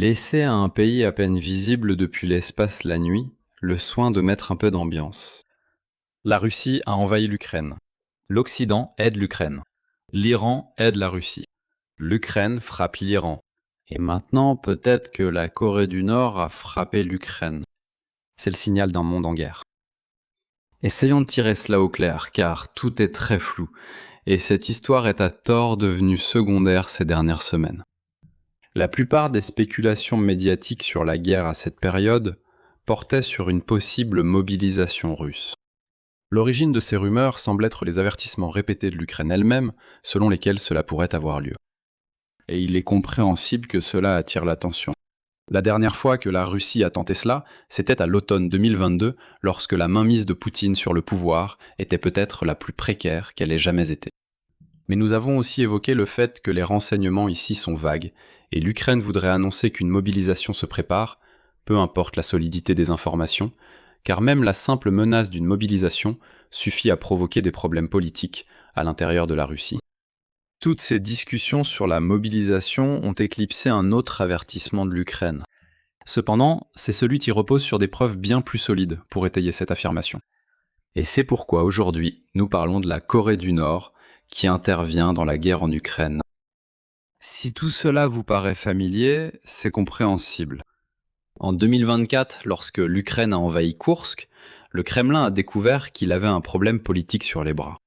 Laisser à un pays à peine visible depuis l'espace la nuit le soin de mettre un peu d'ambiance. La Russie a envahi l'Ukraine. L'Occident aide l'Ukraine. L'Iran aide la Russie. L'Ukraine frappe l'Iran. Et maintenant, peut-être que la Corée du Nord a frappé l'Ukraine. C'est le signal d'un monde en guerre. Essayons de tirer cela au clair, car tout est très flou, et cette histoire est à tort devenue secondaire ces dernières semaines. La plupart des spéculations médiatiques sur la guerre à cette période portaient sur une possible mobilisation russe. L'origine de ces rumeurs semble être les avertissements répétés de l'Ukraine elle-même, selon lesquels cela pourrait avoir lieu. Et il est compréhensible que cela attire l'attention. La dernière fois que la Russie a tenté cela, c'était à l'automne 2022, lorsque la mainmise de Poutine sur le pouvoir était peut-être la plus précaire qu'elle ait jamais été. Mais nous avons aussi évoqué le fait que les renseignements ici sont vagues, et l'Ukraine voudrait annoncer qu'une mobilisation se prépare, peu importe la solidité des informations, car même la simple menace d'une mobilisation suffit à provoquer des problèmes politiques à l'intérieur de la Russie. Toutes ces discussions sur la mobilisation ont éclipsé un autre avertissement de l'Ukraine. Cependant, c'est celui qui repose sur des preuves bien plus solides pour étayer cette affirmation. Et c'est pourquoi aujourd'hui, nous parlons de la Corée du Nord, qui intervient dans la guerre en Ukraine. Si tout cela vous paraît familier, c'est compréhensible. En 2024, lorsque l'Ukraine a envahi Koursk, le Kremlin a découvert qu'il avait un problème politique sur les bras.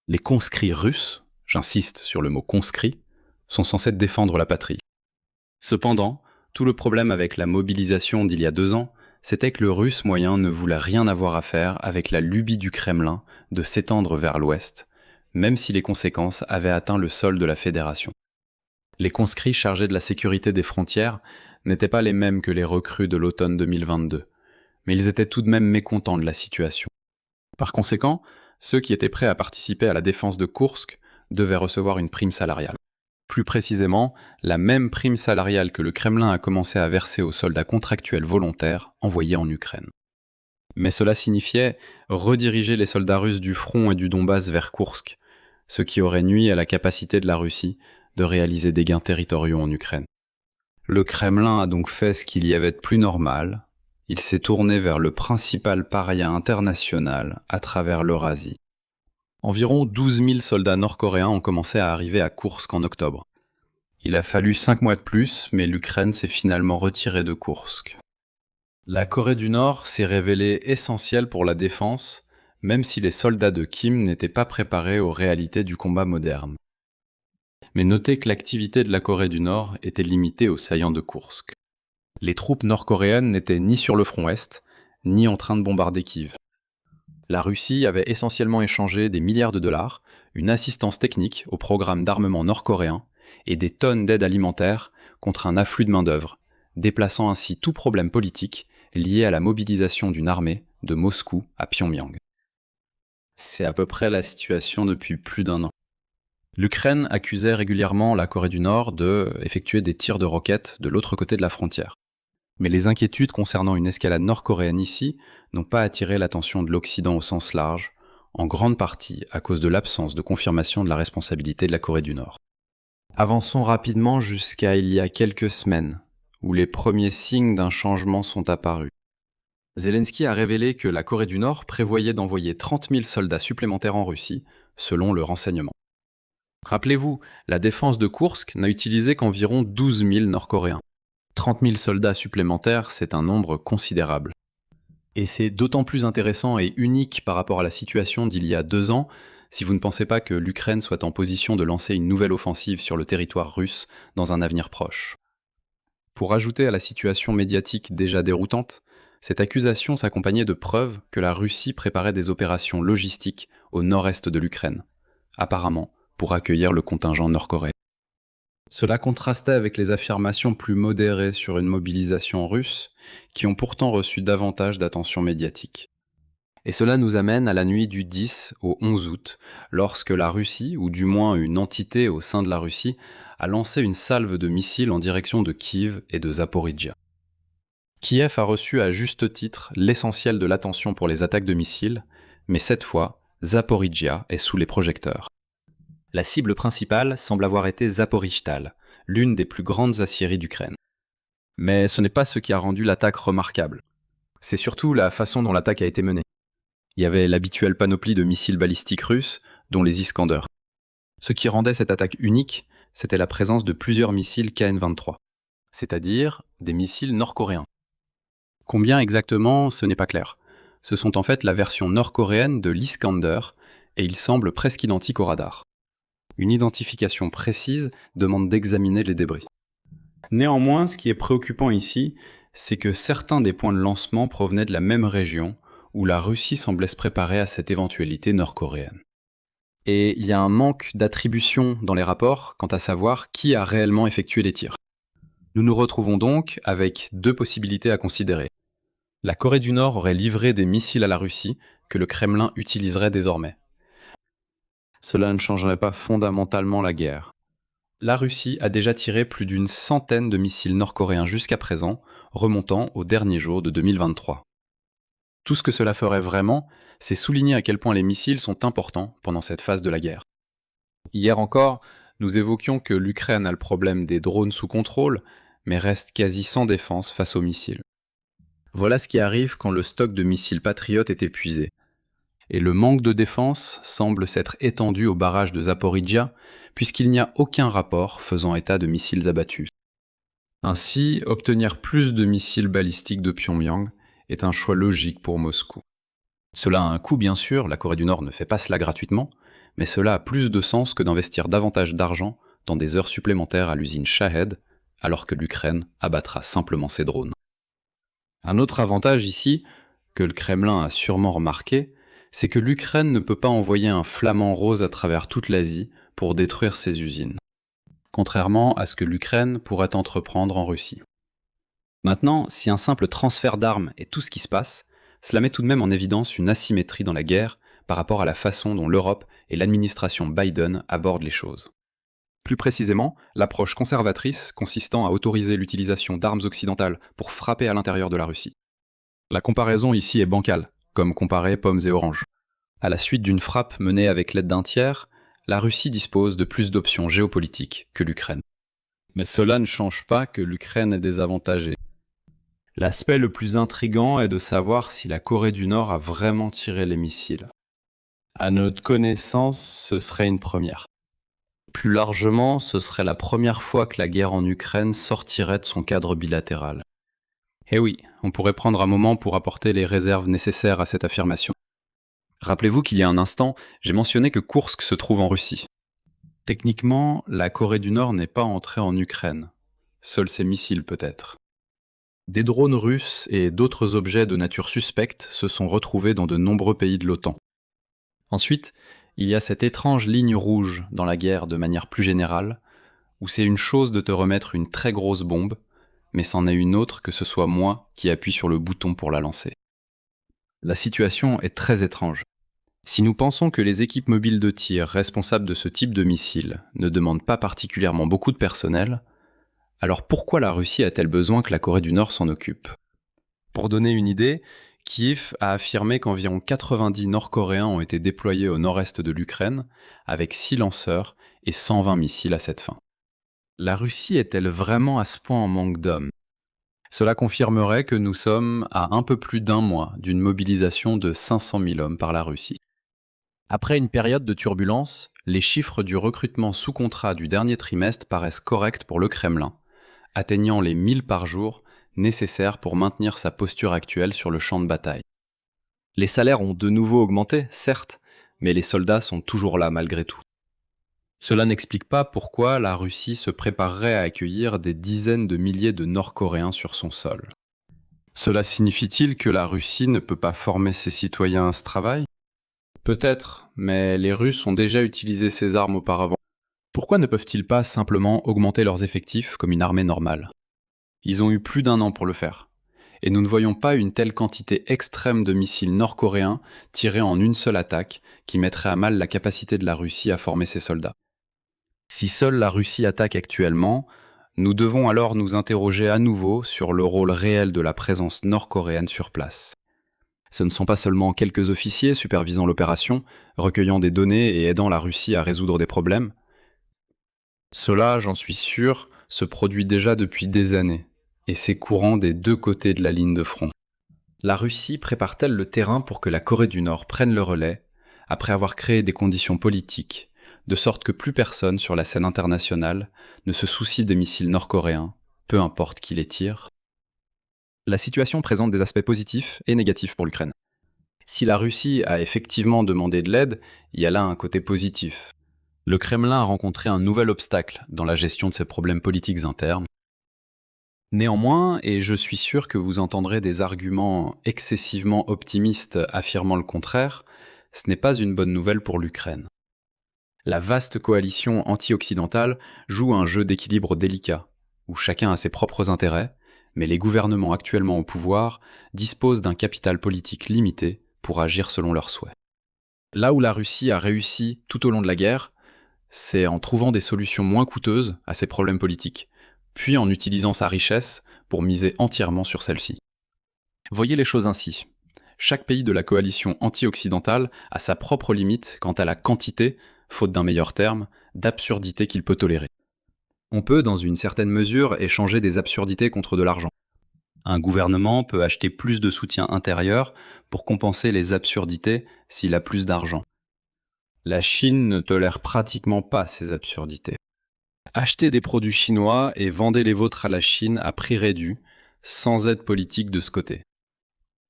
Les conscrits russes, j'insiste sur le mot conscrits, sont censés défendre la patrie. Cependant, tout le problème avec la mobilisation d'il y a 2 ans, c'était que le Russe moyen ne voulait rien avoir à faire avec la lubie du Kremlin de s'étendre vers l'ouest, même si les conséquences avaient atteint le sol de la Fédération. Les conscrits chargés de la sécurité des frontières n'étaient pas les mêmes que les recrues de l'automne 2022, mais ils étaient tout de même mécontents de la situation. Par conséquent, ceux qui étaient prêts à participer à la défense de Koursk devaient recevoir une prime salariale. Plus précisément, la même prime salariale que le Kremlin a commencé à verser aux soldats contractuels volontaires envoyés en Ukraine. Mais cela signifiait rediriger les soldats russes du front et du Donbass vers Koursk, ce qui aurait nui à la capacité de la Russie de réaliser des gains territoriaux en Ukraine. Le Kremlin a donc fait ce qu'il y avait de plus normal, il s'est tourné vers le principal paria international à travers l'Eurasie. Environ 12 000 soldats nord-coréens ont commencé à arriver à Koursk en octobre. Il a fallu 5 mois de plus, mais l'Ukraine s'est finalement retirée de Koursk. La Corée du Nord s'est révélée essentielle pour la défense, même si les soldats de Kim n'étaient pas préparés aux réalités du combat moderne. Mais notez que l'activité de la Corée du Nord était limitée aux saillants de Koursk. Les troupes nord-coréennes n'étaient ni sur le front Est, ni en train de bombarder Kiev. La Russie avait essentiellement échangé des milliards de dollars, une assistance technique au programme d'armement nord-coréen et des tonnes d'aide alimentaire contre un afflux de main-d'œuvre, déplaçant ainsi tout problème politique lié à la mobilisation d'une armée de Moscou à Pyongyang. C'est à peu près la situation depuis plus d'1 an. L'Ukraine accusait régulièrement la Corée du Nord de effectuer des tirs de roquettes de l'autre côté de la frontière. Mais les inquiétudes concernant une escalade nord-coréenne ici n'ont pas attiré l'attention de l'Occident au sens large, en grande partie à cause de l'absence de confirmation de la responsabilité de la Corée du Nord. Avançons rapidement jusqu'à il y a quelques semaines, où les premiers signes d'un changement sont apparus. Zelensky a révélé que la Corée du Nord prévoyait d'envoyer 30 000 soldats supplémentaires en Russie, selon le renseignement. Rappelez-vous, la défense de Koursk n'a utilisé qu'environ 12 000 Nord-Coréens. 30 000 soldats supplémentaires, c'est un nombre considérable. Et c'est d'autant plus intéressant et unique par rapport à la situation d'il y a 2 ans, si vous ne pensez pas que l'Ukraine soit en position de lancer une nouvelle offensive sur le territoire russe dans un avenir proche. Pour ajouter à la situation médiatique déjà déroutante, cette accusation s'accompagnait de preuves que la Russie préparait des opérations logistiques au nord-est de l'Ukraine, apparemment pour accueillir le contingent nord-coréen. Cela contrastait avec les affirmations plus modérées sur une mobilisation russe, qui ont pourtant reçu davantage d'attention médiatique. Et cela nous amène à la nuit du 10 au 11 août, lorsque la Russie, ou du moins une entité au sein de la Russie, a lancé une salve de missiles en direction de Kiev et de Zaporijjia. Kiev a reçu à juste titre l'essentiel de l'attention pour les attaques de missiles, mais cette fois, Zaporijjia est sous les projecteurs. La cible principale semble avoir été Zaporijtal, l'une des plus grandes aciéries d'Ukraine. Mais ce n'est pas ce qui a rendu l'attaque remarquable. C'est surtout la façon dont l'attaque a été menée. Il y avait l'habituelle panoplie de missiles balistiques russes, dont les Iskander. Ce qui rendait cette attaque unique, c'était la présence de plusieurs missiles KN-23, c'est-à-dire des missiles nord-coréens. Combien exactement, ce n'est pas clair. Ce sont en fait la version nord-coréenne de l'Iskander, et ils semblent presque identiques au radar. Une identification précise demande d'examiner les débris. Néanmoins, ce qui est préoccupant ici, c'est que certains des points de lancement provenaient de la même région, où la Russie semblait se préparer à cette éventualité nord-coréenne. Et il y a un manque d'attribution dans les rapports quant à savoir qui a réellement effectué les tirs. Nous nous retrouvons donc avec deux possibilités à considérer. La Corée du Nord aurait livré des missiles à la Russie que le Kremlin utiliserait désormais. Cela ne changerait pas fondamentalement la guerre. La Russie a déjà tiré plus d'une centaine de missiles nord-coréens jusqu'à présent, remontant aux derniers jours de 2023. Tout ce que cela ferait vraiment, c'est souligner à quel point les missiles sont importants pendant cette phase de la guerre. Hier encore, nous évoquions que l'Ukraine a le problème des drones sous contrôle, mais reste quasi sans défense face aux missiles. Voilà ce qui arrive quand le stock de missiles Patriot est épuisé. Et le manque de défense semble s'être étendu au barrage de Zaporizhia, puisqu'il n'y a aucun rapport faisant état de missiles abattus. Ainsi, obtenir plus de missiles balistiques de Pyongyang est un choix logique pour Moscou. Cela a un coût bien sûr, la Corée du Nord ne fait pas cela gratuitement, mais cela a plus de sens que d'investir davantage d'argent dans des heures supplémentaires à l'usine Shahed, alors que l'Ukraine abattra simplement ses drones. Un autre avantage ici, que le Kremlin a sûrement remarqué, c'est que l'Ukraine ne peut pas envoyer un flamant rose à travers toute l'Asie pour détruire ses usines, contrairement à ce que l'Ukraine pourrait entreprendre en Russie. Maintenant, si un simple transfert d'armes est tout ce qui se passe, cela met tout de même en évidence une asymétrie dans la guerre par rapport à la façon dont l'Europe et l'administration Biden abordent les choses. Plus précisément, l'approche conservatrice consistant à autoriser l'utilisation d'armes occidentales pour frapper à l'intérieur de la Russie. La comparaison ici est bancale, comme comparer pommes et oranges. À la suite d'une frappe menée avec l'aide d'un tiers, la Russie dispose de plus d'options géopolitiques que l'Ukraine. Mais cela ne change pas que l'Ukraine est désavantagée. L'aspect le plus intrigant est de savoir si la Corée du Nord a vraiment tiré les missiles. À notre connaissance, ce serait une première. Plus largement, ce serait la première fois que la guerre en Ukraine sortirait de son cadre bilatéral. Eh oui, on pourrait prendre un moment pour apporter les réserves nécessaires à cette affirmation. Rappelez-vous qu'il y a un instant, j'ai mentionné que Koursk se trouve en Russie. Techniquement, la Corée du Nord n'est pas entrée en Ukraine. Seuls ses missiles peut-être. Des drones russes et d'autres objets de nature suspecte se sont retrouvés dans de nombreux pays de l'OTAN. Ensuite, il y a cette étrange ligne rouge dans la guerre de manière plus générale, où c'est une chose de te remettre une très grosse bombe, mais c'en est une autre que ce soit moi qui appuie sur le bouton pour la lancer. La situation est très étrange. Si nous pensons que les équipes mobiles de tir responsables de ce type de missiles ne demandent pas particulièrement beaucoup de personnel, alors pourquoi la Russie a-t-elle besoin que la Corée du Nord s'en occupe ? Pour donner une idée, Kiev a affirmé qu'environ 90 Nord-Coréens ont été déployés au nord-est de l'Ukraine, avec 6 lanceurs et 120 missiles à cette fin. La Russie est-elle vraiment à ce point en manque d'hommes ? Cela confirmerait que nous sommes à un peu plus d'un mois d'une mobilisation de 500 000 hommes par la Russie. Après une période de turbulence, les chiffres du recrutement sous contrat du dernier trimestre paraissent corrects pour le Kremlin, atteignant les 1000 par jour nécessaires pour maintenir sa posture actuelle sur le champ de bataille. Les salaires ont de nouveau augmenté, certes, mais les soldats sont toujours là malgré tout. Cela n'explique pas pourquoi la Russie se préparerait à accueillir des dizaines de milliers de Nord-Coréens sur son sol. Cela signifie-t-il que la Russie ne peut pas former ses citoyens à ce travail ? Peut-être, mais les Russes ont déjà utilisé ces armes auparavant. Pourquoi ne peuvent-ils pas simplement augmenter leurs effectifs comme une armée normale ? Ils ont eu plus d'un an pour le faire. Et nous ne voyons pas une telle quantité extrême de missiles nord-coréens tirés en une seule attaque qui mettrait à mal la capacité de la Russie à former ses soldats. Si seule la Russie attaque actuellement, nous devons alors nous interroger à nouveau sur le rôle réel de la présence nord-coréenne sur place. Ce ne sont pas seulement quelques officiers supervisant l'opération, recueillant des données et aidant la Russie à résoudre des problèmes. Cela, j'en suis sûr, se produit déjà depuis des années. Et c'est courant des deux côtés de la ligne de front. La Russie prépare-t-elle le terrain pour que la Corée du Nord prenne le relais, après avoir créé des conditions politiques, de sorte que plus personne sur la scène internationale ne se soucie des missiles nord-coréens, peu importe qui les tire? La situation présente des aspects positifs et négatifs pour l'Ukraine. Si la Russie a effectivement demandé de l'aide, il y a là un côté positif. Le Kremlin a rencontré un nouvel obstacle dans la gestion de ses problèmes politiques internes. Néanmoins, et je suis sûr que vous entendrez des arguments excessivement optimistes affirmant le contraire, ce n'est pas une bonne nouvelle pour l'Ukraine. La vaste coalition anti-occidentale joue un jeu d'équilibre délicat, où chacun a ses propres intérêts, mais les gouvernements actuellement au pouvoir disposent d'un capital politique limité pour agir selon leurs souhaits. Là où la Russie a réussi tout au long de la guerre, c'est en trouvant des solutions moins coûteuses à ses problèmes politiques, puis en utilisant sa richesse pour miser entièrement sur celle-ci. Voyez les choses ainsi. Chaque pays de la coalition anti-occidentale a sa propre limite quant à la quantité, faute d'un meilleur terme, d'absurdité qu'il peut tolérer. On peut, dans une certaine mesure, échanger des absurdités contre de l'argent. Un gouvernement peut acheter plus de soutien intérieur pour compenser les absurdités s'il a plus d'argent. La Chine ne tolère pratiquement pas ces absurdités. Achetez des produits chinois et vendez les vôtres à la Chine à prix réduit, sans aide politique de ce côté.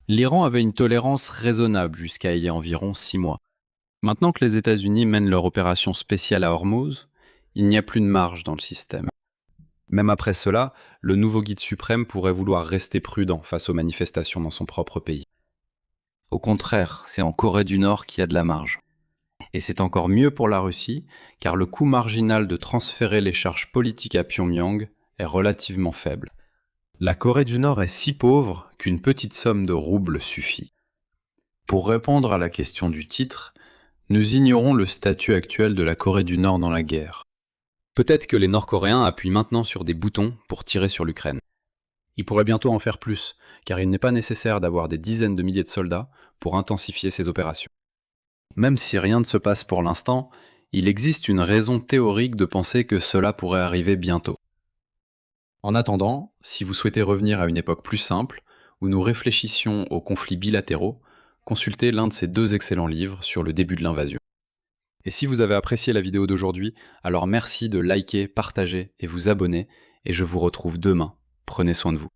L'Iran avait une tolérance raisonnable jusqu'à il y a environ 6 mois. Maintenant que les États-Unis mènent leur opération spéciale à Hormuz, il n'y a plus de marge dans le système. Même après cela, le nouveau guide suprême pourrait vouloir rester prudent face aux manifestations dans son propre pays. Au contraire, c'est en Corée du Nord qu'il y a de la marge. Et c'est encore mieux pour la Russie, car le coût marginal de transférer les charges politiques à Pyongyang est relativement faible. La Corée du Nord est si pauvre qu'une petite somme de roubles suffit. Pour répondre à la question du titre, nous ignorons le statut actuel de la Corée du Nord dans la guerre. Peut-être que les Nord-Coréens appuient maintenant sur des boutons pour tirer sur l'Ukraine. Ils pourraient bientôt en faire plus, car il n'est pas nécessaire d'avoir des dizaines de milliers de soldats pour intensifier ces opérations. Même si rien ne se passe pour l'instant, il existe une raison théorique de penser que cela pourrait arriver bientôt. En attendant, si vous souhaitez revenir à une époque plus simple, où nous réfléchissions aux conflits bilatéraux, consultez l'un de ces deux excellents livres sur le début de l'invasion. Et si vous avez apprécié la vidéo d'aujourd'hui, alors merci de liker, partager et vous abonner, et je vous retrouve demain. Prenez soin de vous.